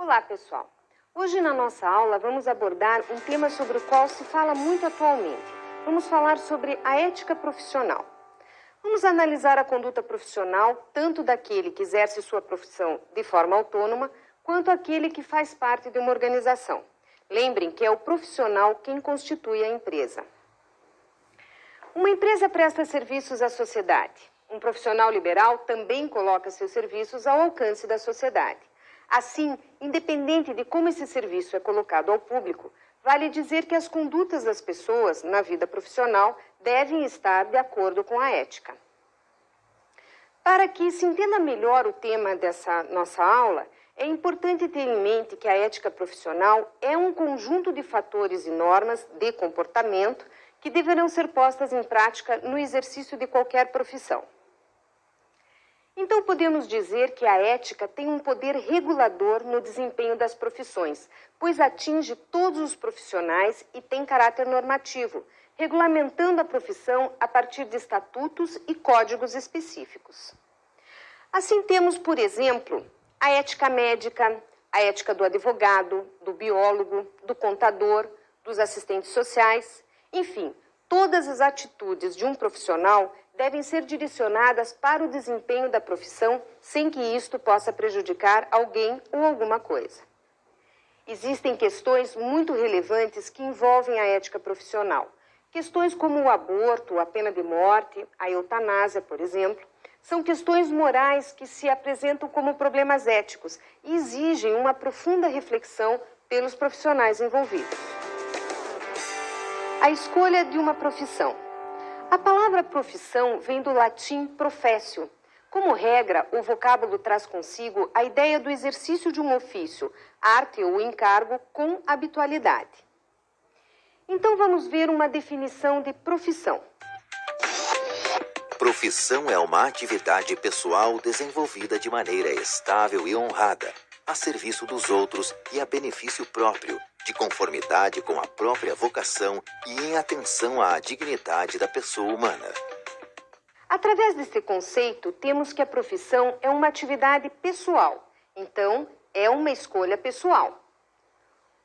Olá, pessoal! Hoje na nossa aula vamos abordar um tema sobre o qual se fala muito atualmente. Vamos falar sobre a ética profissional. Vamos analisar a conduta profissional tanto daquele que exerce sua profissão de forma autônoma, quanto aquele que faz parte de uma organização. Lembrem que é o profissional quem constitui a empresa. Uma empresa presta serviços à sociedade. Um profissional liberal também coloca seus serviços ao alcance da sociedade. Assim, independente de como esse serviço é colocado ao público, vale dizer que as condutas das pessoas na vida profissional devem estar de acordo com a ética. Para que se entenda melhor o tema dessa nossa aula, é importante ter em mente que a ética profissional é um conjunto de fatores e normas de comportamento que deverão ser postas em prática no exercício de qualquer profissão. Então, podemos dizer que a ética tem um poder regulador no desempenho das profissões, pois atinge todos os profissionais e tem caráter normativo, regulamentando a profissão a partir de estatutos e códigos específicos. Assim, temos, por exemplo, a ética médica, a ética do advogado, do biólogo, do contador, dos assistentes sociais, enfim, todas as atitudes de um profissional devem ser direcionadas para o desempenho da profissão sem que isto possa prejudicar alguém ou alguma coisa. Existem questões muito relevantes que envolvem a ética profissional. Questões como o aborto, a pena de morte, a eutanásia, por exemplo, são questões morais que se apresentam como problemas éticos e exigem uma profunda reflexão pelos profissionais envolvidos. A escolha de uma profissão. A palavra profissão vem do latim professio. Como regra, o vocábulo traz consigo a ideia do exercício de um ofício, arte ou encargo com habitualidade. Então vamos ver uma definição de profissão. Profissão é uma atividade pessoal desenvolvida de maneira estável e honrada, a serviço dos outros e a benefício próprio, de conformidade com a própria vocação e em atenção à dignidade da pessoa humana. Através desse conceito, temos que a profissão é uma atividade pessoal, então é uma escolha pessoal.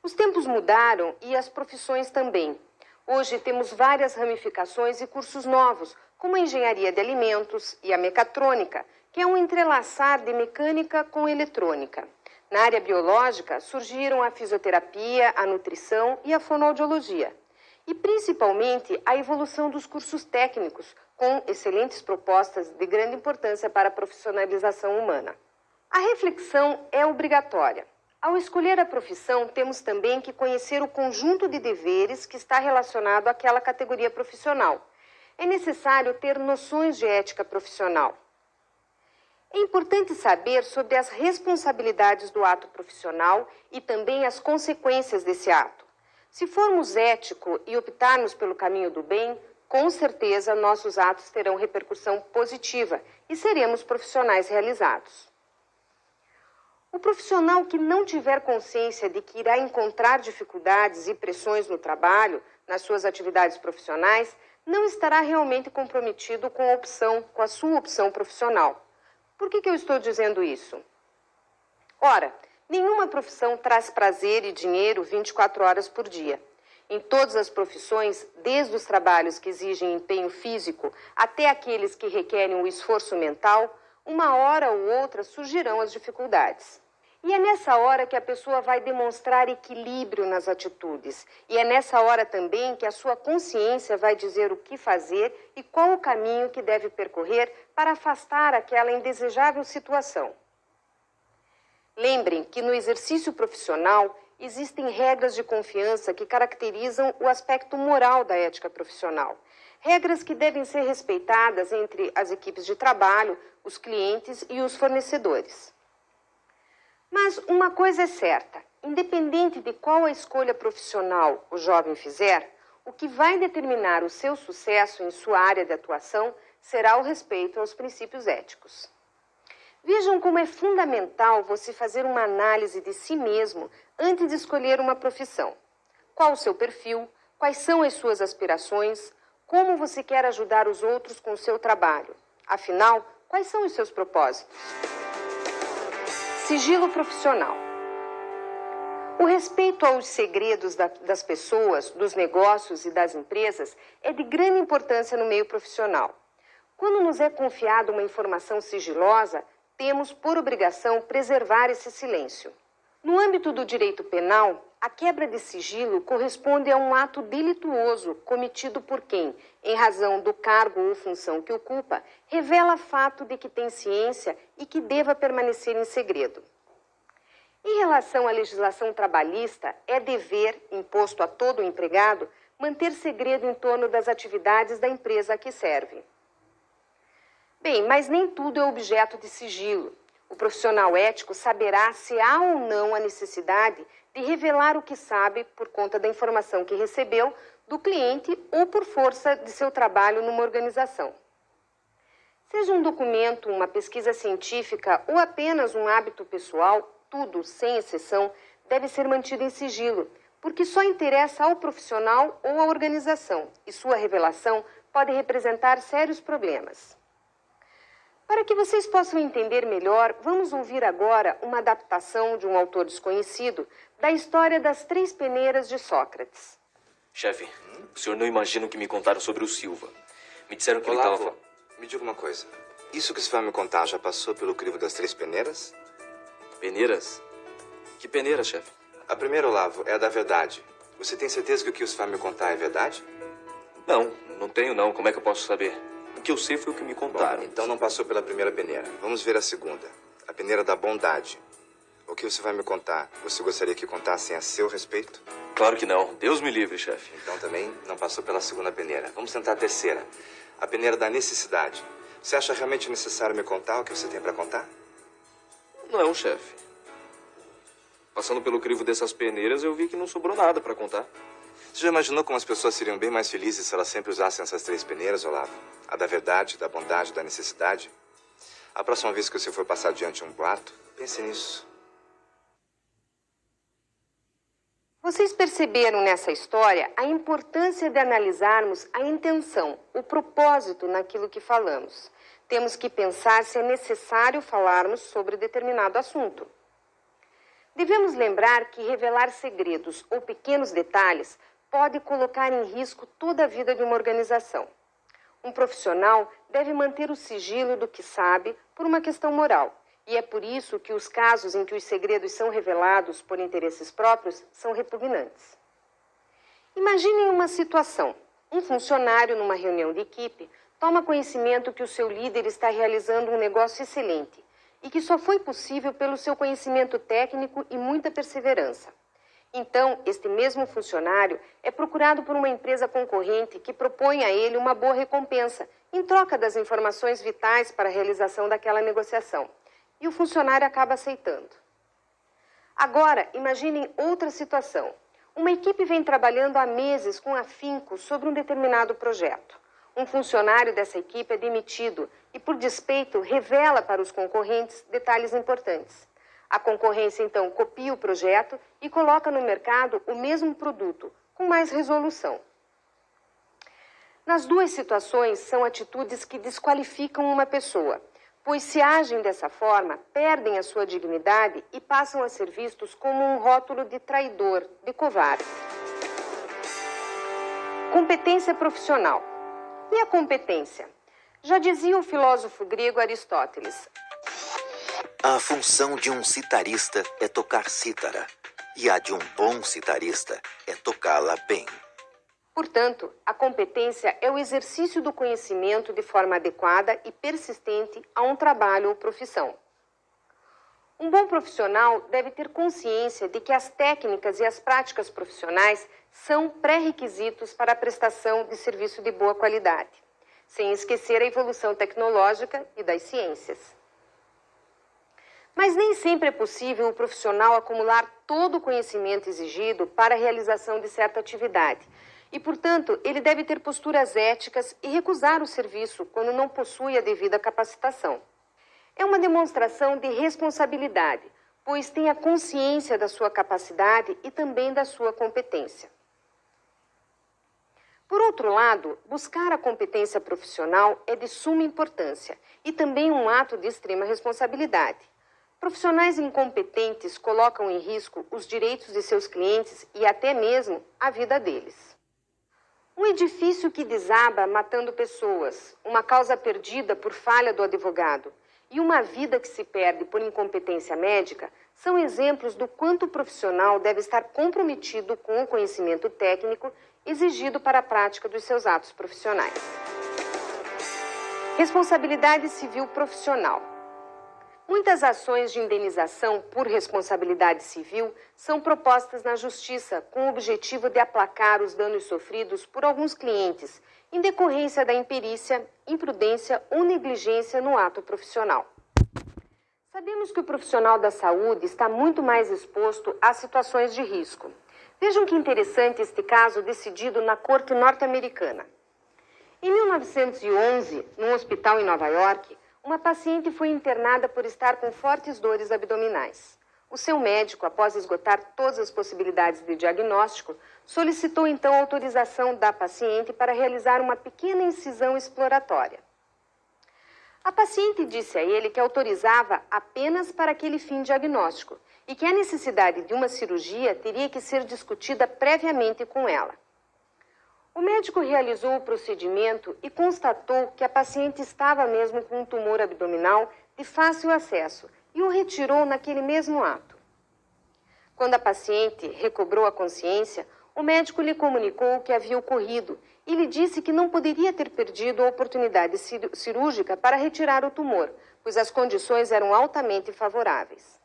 Os tempos mudaram e as profissões também. Hoje temos várias ramificações e cursos novos, como a engenharia de alimentos e a mecatrônica, que é um entrelaçar de mecânica com eletrônica. Na área biológica, surgiram a fisioterapia, a nutrição e a fonoaudiologia. E, principalmente, a evolução dos cursos técnicos, com excelentes propostas de grande importância para a profissionalização humana. A reflexão é obrigatória. Ao escolher a profissão, temos também que conhecer o conjunto de deveres que está relacionado àquela categoria profissional. É necessário ter noções de ética profissional. É importante saber sobre as responsabilidades do ato profissional e também as consequências desse ato. Se formos éticos e optarmos pelo caminho do bem, com certeza nossos atos terão repercussão positiva e seremos profissionais realizados. O profissional que não tiver consciência de que irá encontrar dificuldades e pressões no trabalho, nas suas atividades profissionais, não estará realmente comprometido com a sua opção profissional. Por que eu estou dizendo isso? Ora, nenhuma profissão traz prazer e dinheiro 24 horas por dia. Em todas as profissões, desde os trabalhos que exigem empenho físico até aqueles que requerem um esforço mental, uma hora ou outra surgirão as dificuldades. E é nessa hora que a pessoa vai demonstrar equilíbrio nas atitudes. E é nessa hora também que a sua consciência vai dizer o que fazer e qual o caminho que deve percorrer para afastar aquela indesejável situação. Lembrem que no exercício profissional existem regras de confiança que caracterizam o aspecto moral da ética profissional. Regras que devem ser respeitadas entre as equipes de trabalho, os clientes e os fornecedores. Mas uma coisa é certa, independente de qual a escolha profissional o jovem fizer, o que vai determinar o seu sucesso em sua área de atuação será o respeito aos princípios éticos. Vejam como é fundamental você fazer uma análise de si mesmo antes de escolher uma profissão. Qual o seu perfil? Quais são as suas aspirações? Como você quer ajudar os outros com o seu trabalho? Afinal, quais são os seus propósitos? Sigilo profissional. O respeito aos segredos das pessoas, dos negócios e das empresas é de grande importância no meio profissional. Quando nos é confiada uma informação sigilosa, temos por obrigação preservar esse silêncio. No âmbito do direito penal, a quebra de sigilo corresponde a um ato delituoso cometido por quem, em razão do cargo ou função que ocupa, revela fato de que tem ciência e que deva permanecer em segredo. Em relação à legislação trabalhista, é dever imposto a todo empregado manter segredo em torno das atividades da empresa a que serve. Bem, mas nem tudo é objeto de sigilo. O profissional ético saberá se há ou não a necessidade de revelar o que sabe por conta da informação que recebeu do cliente ou por força de seu trabalho numa organização. Seja um documento, uma pesquisa científica ou apenas um hábito pessoal, tudo, sem exceção, deve ser mantido em sigilo, porque só interessa ao profissional ou à organização, e sua revelação pode representar sérios problemas. Para que vocês possam entender melhor, vamos ouvir agora uma adaptação de um autor desconhecido da história das 3 peneiras de Sócrates. Chefe, o senhor não imagina o que me contaram sobre o Silva. Me disseram que Olá, ele estava... me diga uma coisa. Isso que você vai me contar já passou pelo crivo das 3 peneiras? Peneiras? Que peneira, chefe? A primeira, Olavo, é a da verdade. Você tem certeza que o que você vai me contar é verdade? Não tenho não. Como é que eu posso saber? O que eu sei foi o que me contaram. Bom, então não passou pela primeira peneira. Vamos ver a segunda. A peneira da bondade. O que você vai me contar, você gostaria que contassem a seu respeito? Claro que não. Deus me livre, chefe. Então também não passou pela segunda peneira. Vamos tentar a terceira. A peneira da necessidade. Você acha realmente necessário me contar o que você tem para contar? Não, chefe. Passando pelo crivo dessas peneiras, eu vi que não sobrou nada para contar. Você já imaginou como as pessoas seriam bem mais felizes se elas sempre usassem essas 3 peneiras, Olavo? A da verdade, da bondade, da necessidade? A próxima vez que você for passar diante de um boato, pense nisso. Vocês perceberam nessa história a importância de analisarmos a intenção, o propósito naquilo que falamos. Temos que pensar se é necessário falarmos sobre determinado assunto. Devemos lembrar que revelar segredos ou pequenos detalhes pode colocar em risco toda a vida de uma organização. Um profissional deve manter o sigilo do que sabe por uma questão moral. E é por isso que os casos em que os segredos são revelados por interesses próprios são repugnantes. Imaginem uma situação. Um funcionário, numa reunião de equipe, toma conhecimento que o seu líder está realizando um negócio excelente e que só foi possível pelo seu conhecimento técnico e muita perseverança. Então, este mesmo funcionário é procurado por uma empresa concorrente que propõe a ele uma boa recompensa em troca das informações vitais para a realização daquela negociação. E o funcionário acaba aceitando. Agora, imaginem outra situação. Uma equipe vem trabalhando há meses com afinco sobre um determinado projeto. Um funcionário dessa equipe é demitido e, por despeito, revela para os concorrentes detalhes importantes. A concorrência, então, copia o projeto e coloca no mercado o mesmo produto, com mais resolução. Nas 2 situações, são atitudes que desqualificam uma pessoa, pois se agem dessa forma, perdem a sua dignidade e passam a ser vistos como um rótulo de traidor, de covarde. Competência profissional. E a competência? Já dizia o filósofo grego Aristóteles: A função de um citarista é tocar cítara, e a de um bom citarista é tocá-la bem. Portanto, a competência é o exercício do conhecimento de forma adequada e persistente a um trabalho ou profissão. Um bom profissional deve ter consciência de que as técnicas e as práticas profissionais são pré-requisitos para a prestação de serviço de boa qualidade, sem esquecer a evolução tecnológica e das ciências. Mas nem sempre é possível o profissional acumular todo o conhecimento exigido para a realização de certa atividade. E, portanto, ele deve ter posturas éticas e recusar o serviço quando não possui a devida capacitação. É uma demonstração de responsabilidade, pois tem a consciência da sua capacidade e também da sua competência. Por outro lado, buscar a competência profissional é de suma importância e também um ato de extrema responsabilidade. Profissionais incompetentes colocam em risco os direitos de seus clientes e até mesmo a vida deles. Um edifício que desaba matando pessoas, uma causa perdida por falha do advogado e uma vida que se perde por incompetência médica são exemplos do quanto o profissional deve estar comprometido com o conhecimento técnico exigido para a prática dos seus atos profissionais. Responsabilidade civil profissional. Muitas ações de indenização por responsabilidade civil são propostas na Justiça com o objetivo de aplacar os danos sofridos por alguns clientes em decorrência da imperícia, imprudência ou negligência no ato profissional. Sabemos que o profissional da saúde está muito mais exposto a situações de risco. Vejam que interessante este caso decidido na Corte norte-americana. Em 1911, num hospital em Nova York, uma paciente foi internada por estar com fortes dores abdominais. O seu médico, após esgotar todas as possibilidades de diagnóstico, solicitou então autorização da paciente para realizar uma pequena incisão exploratória. A paciente disse a ele que autorizava apenas para aquele fim diagnóstico e que a necessidade de uma cirurgia teria que ser discutida previamente com ela. O médico realizou o procedimento e constatou que a paciente estava mesmo com um tumor abdominal de fácil acesso e o retirou naquele mesmo ato. Quando a paciente recobrou a consciência, o médico lhe comunicou o que havia ocorrido e lhe disse que não poderia ter perdido a oportunidade cirúrgica para retirar o tumor, pois as condições eram altamente favoráveis.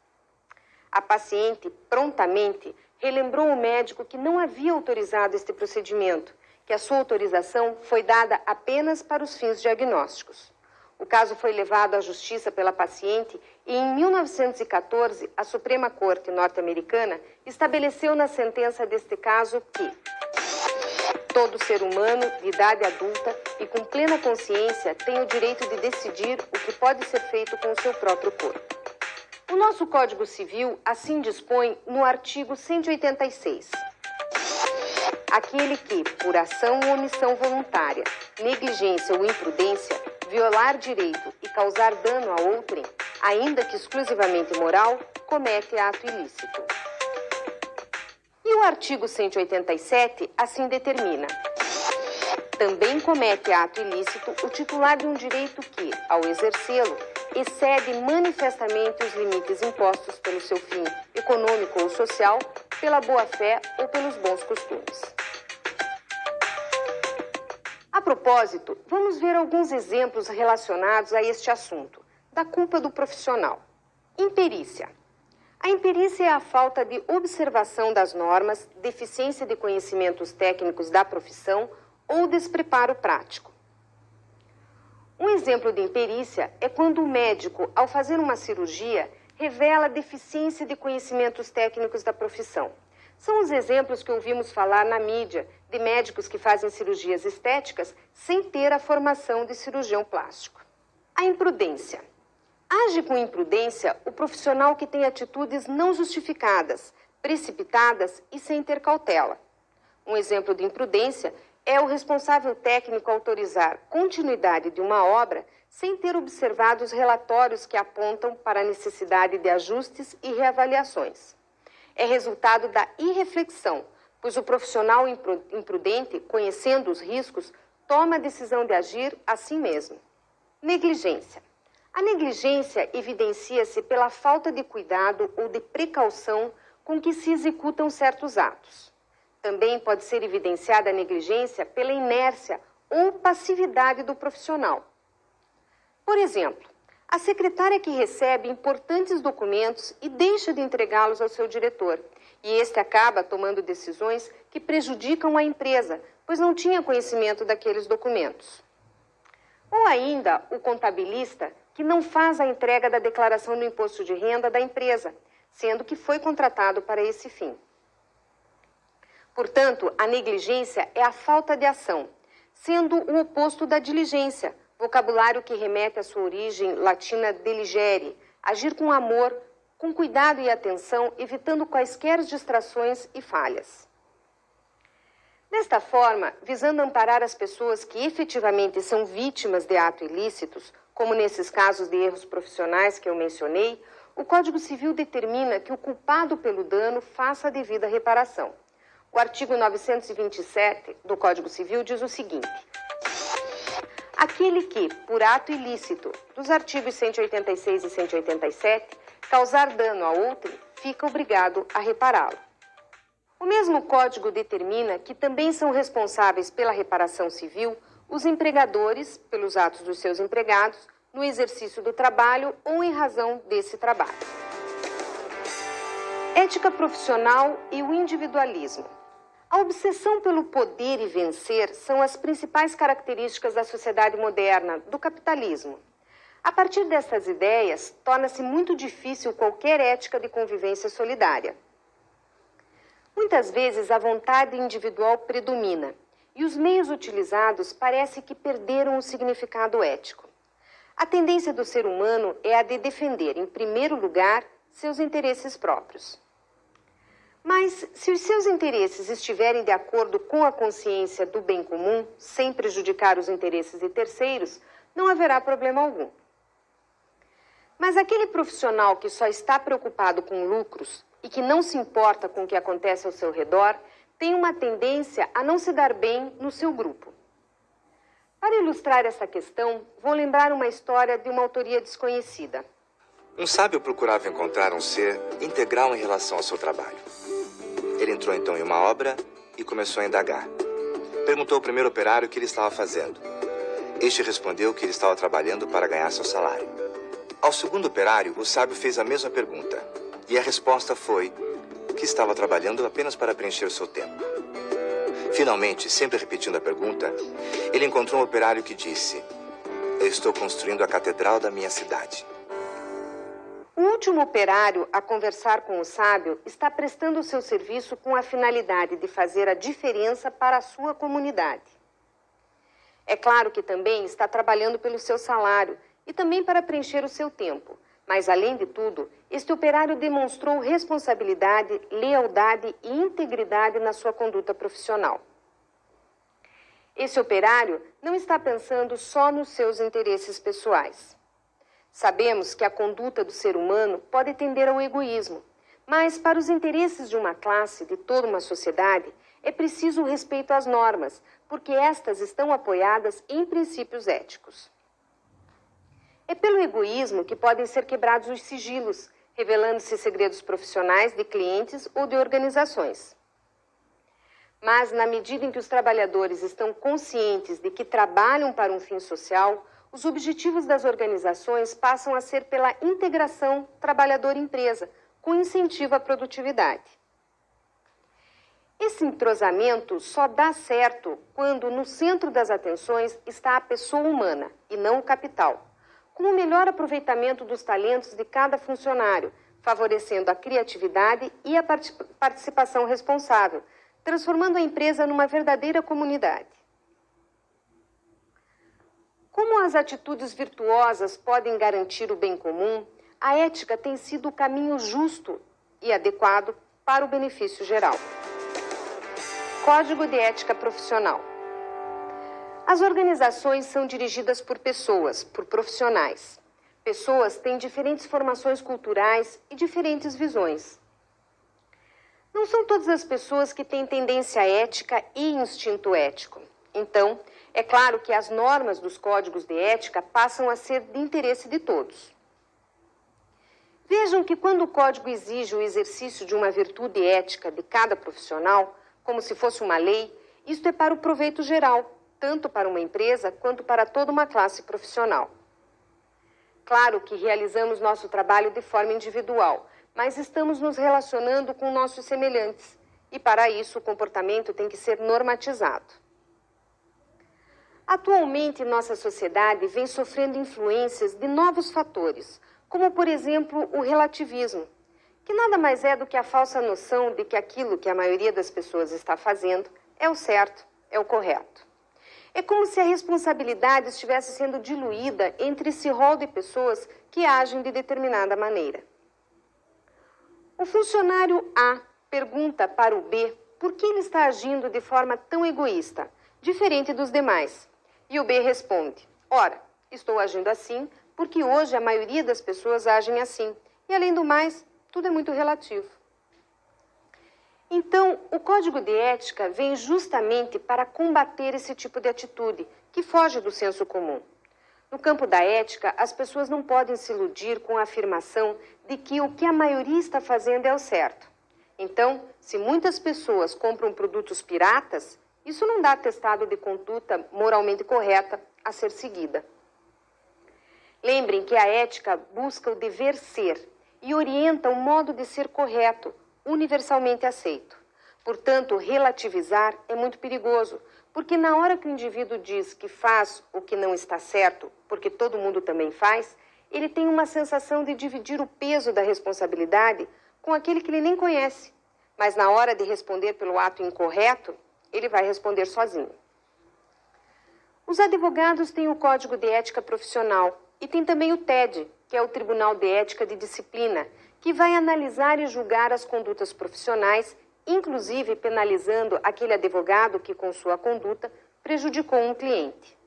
A paciente prontamente relembrou ao médico que não havia autorizado este procedimento, que a sua autorização foi dada apenas para os fins diagnósticos. O caso foi levado à justiça pela paciente e, em 1914, a Suprema Corte norte-americana estabeleceu na sentença deste caso que todo ser humano de idade adulta e com plena consciência tem o direito de decidir o que pode ser feito com o seu próprio corpo. O nosso Código Civil assim dispõe no artigo 186. Aquele que, por ação ou omissão voluntária, negligência ou imprudência, violar direito e causar dano a outrem, ainda que exclusivamente moral, comete ato ilícito. E o artigo 187 assim determina: também comete ato ilícito o titular de um direito que, ao exercê-lo, excede manifestamente os limites impostos pelo seu fim econômico ou social, pela boa-fé ou pelos bons costumes. A propósito, vamos ver alguns exemplos relacionados a este assunto, da culpa do profissional. Imperícia. A imperícia é a falta de observação das normas, deficiência de conhecimentos técnicos da profissão ou despreparo prático. Um exemplo de imperícia é quando o médico, ao fazer uma cirurgia, revela deficiência de conhecimentos técnicos da profissão. São os exemplos que ouvimos falar na mídia de médicos que fazem cirurgias estéticas sem ter a formação de cirurgião plástico. A imprudência. Age com imprudência o profissional que tem atitudes não justificadas, precipitadas e sem ter cautela. Um exemplo de imprudência é o responsável técnico autorizar continuidade de uma obra sem ter observado os relatórios que apontam para a necessidade de ajustes e reavaliações. É resultado da irreflexão, pois o profissional imprudente, conhecendo os riscos, toma a decisão de agir assim mesmo. Negligência. A negligência evidencia-se pela falta de cuidado ou de precaução com que se executam certos atos. Também pode ser evidenciada a negligência pela inércia ou passividade do profissional. Por exemplo, a secretária que recebe importantes documentos e deixa de entregá-los ao seu diretor, e este acaba tomando decisões que prejudicam a empresa, pois não tinha conhecimento daqueles documentos. Ou ainda o contabilista que não faz a entrega da declaração do imposto de renda da empresa, sendo que foi contratado para esse fim. Portanto, a negligência é a falta de ação, sendo o oposto da diligência, vocabulário que remete à sua origem latina diligere, agir com amor, com cuidado e atenção, evitando quaisquer distrações e falhas. Desta forma, visando amparar as pessoas que efetivamente são vítimas de atos ilícitos, como nesses casos de erros profissionais que eu mencionei, o Código Civil determina que o culpado pelo dano faça a devida reparação. O artigo 927 do Código Civil diz o seguinte: aquele que, por ato ilícito, dos artigos 186 e 187, causar dano a outrem, fica obrigado a repará-lo. O mesmo Código determina que também são responsáveis pela reparação civil os empregadores, pelos atos dos seus empregados, no exercício do trabalho ou em razão desse trabalho. Ética profissional e o individualismo. A obsessão pelo poder e vencer são as principais características da sociedade moderna, do capitalismo. A partir dessas ideias, torna-se muito difícil qualquer ética de convivência solidária. Muitas vezes a vontade individual predomina e os meios utilizados parece que perderam o significado ético. A tendência do ser humano é a de defender, em primeiro lugar, seus interesses próprios. Mas, se os seus interesses estiverem de acordo com a consciência do bem comum, sem prejudicar os interesses de terceiros, não haverá problema algum. Mas aquele profissional que só está preocupado com lucros e que não se importa com o que acontece ao seu redor, tem uma tendência a não se dar bem no seu grupo. Para ilustrar essa questão, vou lembrar uma história de uma autoria desconhecida. Um sábio procurava encontrar um ser integral em relação ao seu trabalho. Ele entrou então em uma obra e começou a indagar. Perguntou ao primeiro operário o que ele estava fazendo. Este respondeu que ele estava trabalhando para ganhar seu salário. Ao segundo operário, o sábio fez a mesma pergunta. E a resposta foi que estava trabalhando apenas para preencher o seu tempo. Finalmente, sempre repetindo a pergunta, ele encontrou um operário que disse: eu estou construindo a catedral da minha cidade. O último operário a conversar com o sábio está prestando o seu serviço com a finalidade de fazer a diferença para a sua comunidade. É claro que também está trabalhando pelo seu salário e também para preencher o seu tempo, mas, além de tudo, este operário demonstrou responsabilidade, lealdade e integridade na sua conduta profissional. Esse operário não está pensando só nos seus interesses pessoais. Sabemos que a conduta do ser humano pode tender ao egoísmo, mas para os interesses de uma classe, de toda uma sociedade, é preciso o respeito às normas, porque estas estão apoiadas em princípios éticos. É pelo egoísmo que podem ser quebrados os sigilos, revelando-se segredos profissionais de clientes ou de organizações. Mas, na medida em que os trabalhadores estão conscientes de que trabalham para um fim social, os objetivos das organizações passam a ser pela integração trabalhador-empresa, com incentivo à produtividade. Esse entrosamento só dá certo quando no centro das atenções está a pessoa humana e não o capital, com o melhor aproveitamento dos talentos de cada funcionário, favorecendo a criatividade e a participação responsável, transformando a empresa numa verdadeira comunidade. Como as atitudes virtuosas podem garantir o bem comum, a ética tem sido o caminho justo e adequado para o benefício geral. Código de Ética Profissional. As organizações são dirigidas por pessoas, por profissionais. Pessoas têm diferentes formações culturais e diferentes visões. Não são todas as pessoas que têm tendência ética e instinto ético. Então, é claro que as normas dos códigos de ética passam a ser de interesse de todos. Vejam que quando o código exige o exercício de uma virtude ética de cada profissional, como se fosse uma lei, isto é para o proveito geral, tanto para uma empresa quanto para toda uma classe profissional. Claro que realizamos nosso trabalho de forma individual, mas estamos nos relacionando com nossos semelhantes, e para isso o comportamento tem que ser normatizado. Atualmente, nossa sociedade vem sofrendo influências de novos fatores, como, por exemplo, o relativismo, que nada mais é do que a falsa noção de que aquilo que a maioria das pessoas está fazendo é o certo, é o correto. É como se a responsabilidade estivesse sendo diluída entre esse rol de pessoas que agem de determinada maneira. O funcionário A pergunta para o B por que ele está agindo de forma tão egoísta, diferente dos demais. E o B responde: ora, estou agindo assim porque hoje a maioria das pessoas agem assim E, além do mais, tudo é muito relativo. Então, o Código de Ética vem justamente para combater esse tipo de atitude, que foge do senso comum. No campo da ética, as pessoas não podem se iludir com a afirmação de que o que a maioria está fazendo é o certo. Então, se muitas pessoas compram produtos piratas, isso não dá atestado de conduta moralmente correta a ser seguida. Lembrem que a ética busca o dever ser e orienta o modo de ser correto, universalmente aceito. Portanto, relativizar é muito perigoso, porque na hora que o indivíduo diz que faz o que não está certo, porque todo mundo também faz, ele tem uma sensação de dividir o peso da responsabilidade com aquele que ele nem conhece. Mas na hora de responder pelo ato incorreto, ele vai responder sozinho. Os advogados têm o Código de Ética Profissional e tem também o TED, que é o Tribunal de Ética de Disciplina, que vai analisar e julgar as condutas profissionais, inclusive penalizando aquele advogado que, com sua conduta, prejudicou um cliente.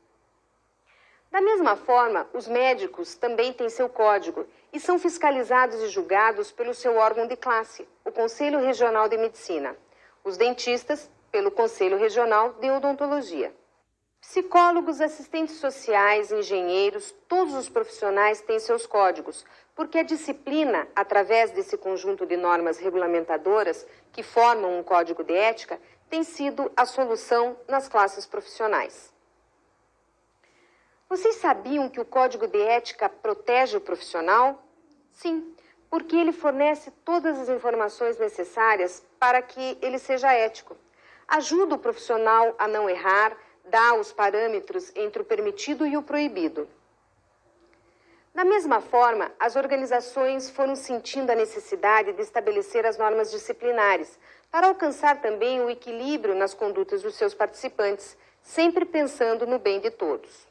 Da mesma forma, os médicos também têm seu código e são fiscalizados e julgados pelo seu órgão de classe, o Conselho Regional de Medicina. Os dentistas, pelo Conselho Regional de Odontologia. Psicólogos, assistentes sociais, engenheiros, todos os profissionais têm seus códigos, porque a disciplina, através desse conjunto de normas regulamentadoras que formam um código de ética, tem sido a solução nas classes profissionais. Vocês sabiam que o Código de Ética protege o profissional? Sim, porque ele fornece todas as informações necessárias para que ele seja ético. Ajuda o profissional a não errar, dá os parâmetros entre o permitido e o proibido. Da mesma forma, as organizações foram sentindo a necessidade de estabelecer as normas disciplinares, para alcançar também o equilíbrio nas condutas dos seus participantes, sempre pensando no bem de todos.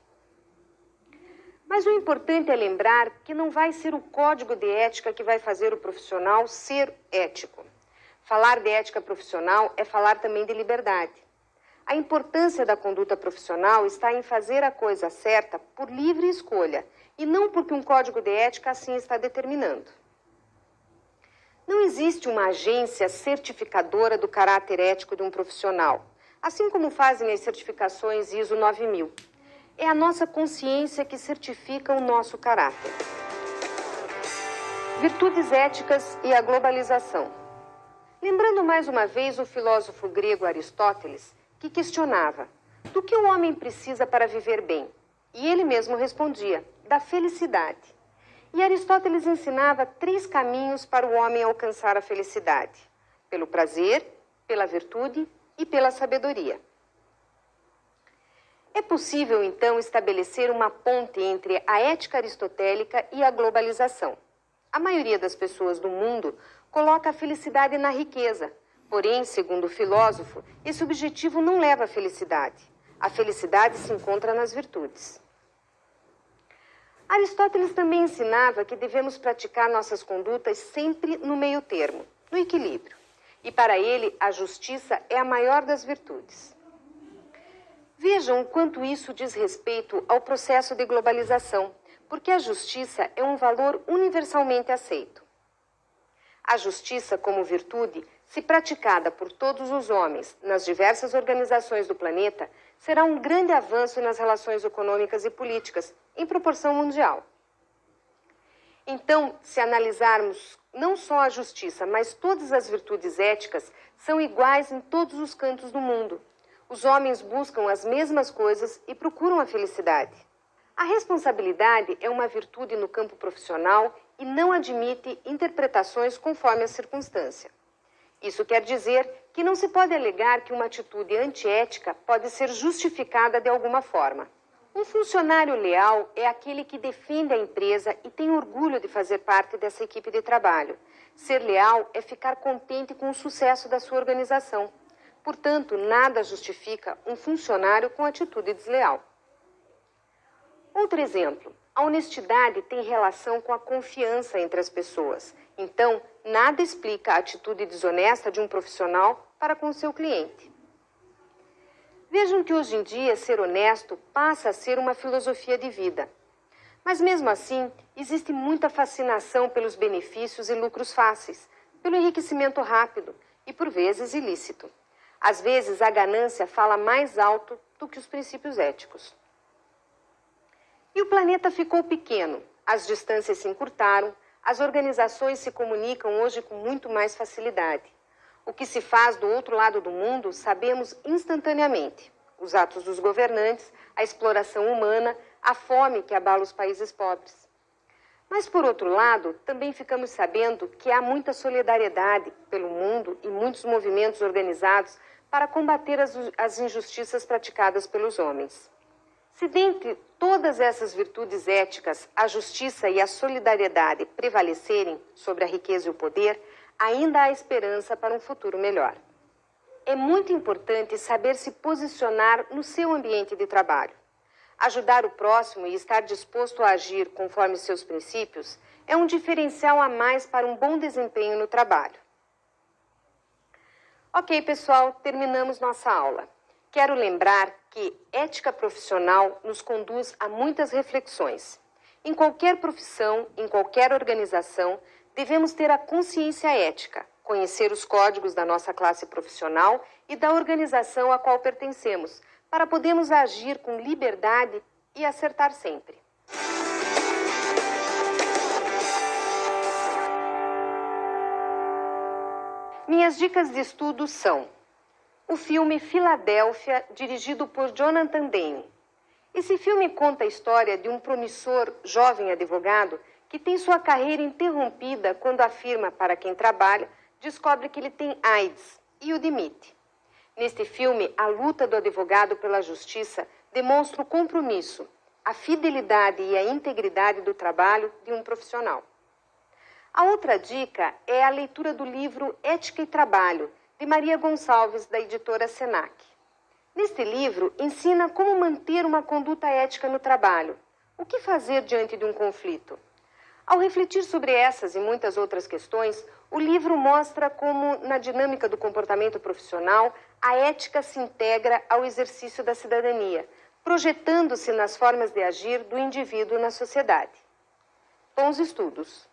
Mas o importante é lembrar que não vai ser o código de ética que vai fazer o profissional ser ético. Falar de ética profissional é falar também de liberdade. A importância da conduta profissional está em fazer a coisa certa por livre escolha e não porque um código de ética assim está determinando. Não existe uma agência certificadora do caráter ético de um profissional, assim como fazem as certificações ISO 9000. É a nossa consciência que certifica o nosso caráter. Virtudes éticas e a globalização. Lembrando mais uma vez o filósofo grego Aristóteles, que questionava: do que o homem precisa para viver bem? E ele mesmo respondia: da felicidade. E Aristóteles ensinava 3 caminhos para o homem alcançar a felicidade: pelo prazer, pela virtude e pela sabedoria. É possível, então, estabelecer uma ponte entre a ética aristotélica e a globalização. A maioria das pessoas do mundo coloca a felicidade na riqueza. Porém, segundo o filósofo, esse objetivo não leva à felicidade. A felicidade se encontra nas virtudes. Aristóteles também ensinava que devemos praticar nossas condutas sempre no meio termo, no equilíbrio. E para ele, a justiça é a maior das virtudes. Vejam o quanto isso diz respeito ao processo de globalização, porque a justiça é um valor universalmente aceito. A justiça, como virtude, se praticada por todos os homens nas diversas organizações do planeta, será um grande avanço nas relações econômicas e políticas, em proporção mundial. Então, se analisarmos não só a justiça, mas todas as virtudes éticas, são iguais em todos os cantos do mundo. Os homens buscam as mesmas coisas e procuram a felicidade. A responsabilidade é uma virtude no campo profissional e não admite interpretações conforme a circunstância. Isso quer dizer que não se pode alegar que uma atitude antiética pode ser justificada de alguma forma. Um funcionário leal é aquele que defende a empresa e tem orgulho de fazer parte dessa equipe de trabalho. Ser leal é ficar contente com o sucesso da sua organização. Portanto, nada justifica um funcionário com atitude desleal. Outro exemplo, a honestidade tem relação com a confiança entre as pessoas. Então, nada explica a atitude desonesta de um profissional para com seu cliente. Vejam que hoje em dia ser honesto passa a ser uma filosofia de vida. Mas mesmo assim, existe muita fascinação pelos benefícios e lucros fáceis, pelo enriquecimento rápido e, por vezes, ilícito. Às vezes, a ganância fala mais alto do que os princípios éticos. E o planeta ficou pequeno, as distâncias se encurtaram, as organizações se comunicam hoje com muito mais facilidade. O que se faz do outro lado do mundo sabemos instantaneamente. Os atos dos governantes, a exploração humana, a fome que abala os países pobres. Mas, por outro lado, também ficamos sabendo que há muita solidariedade pelo mundo e muitos movimentos organizados para combater as injustiças praticadas pelos homens. Se dentre todas essas virtudes éticas, a justiça e a solidariedade prevalecerem sobre a riqueza e o poder, ainda há esperança para um futuro melhor. É muito importante saber se posicionar no seu ambiente de trabalho. Ajudar o próximo e estar disposto a agir conforme seus princípios é um diferencial a mais para um bom desempenho no trabalho. Ok, pessoal, terminamos nossa aula. Quero lembrar que ética profissional nos conduz a muitas reflexões. Em qualquer profissão, em qualquer organização, devemos ter a consciência ética, conhecer os códigos da nossa classe profissional e da organização a qual pertencemos, para podermos agir com liberdade e acertar sempre. Minhas dicas de estudo são: o filme Filadélfia, dirigido por Jonathan Demme. Esse filme conta a história de um promissor jovem advogado que tem sua carreira interrompida quando a firma para quem trabalha descobre que ele tem AIDS e o demite. Neste filme, a luta do advogado pela justiça demonstra o compromisso, a fidelidade e a integridade do trabalho de um profissional. A outra dica é a leitura do livro Ética e Trabalho, de Maria Gonçalves, da editora Senac. Neste livro, ensina como manter uma conduta ética no trabalho, o que fazer diante de um conflito. Ao refletir sobre essas e muitas outras questões, o livro mostra como, na dinâmica do comportamento profissional, a ética se integra ao exercício da cidadania, projetando-se nas formas de agir do indivíduo na sociedade. Bons estudos!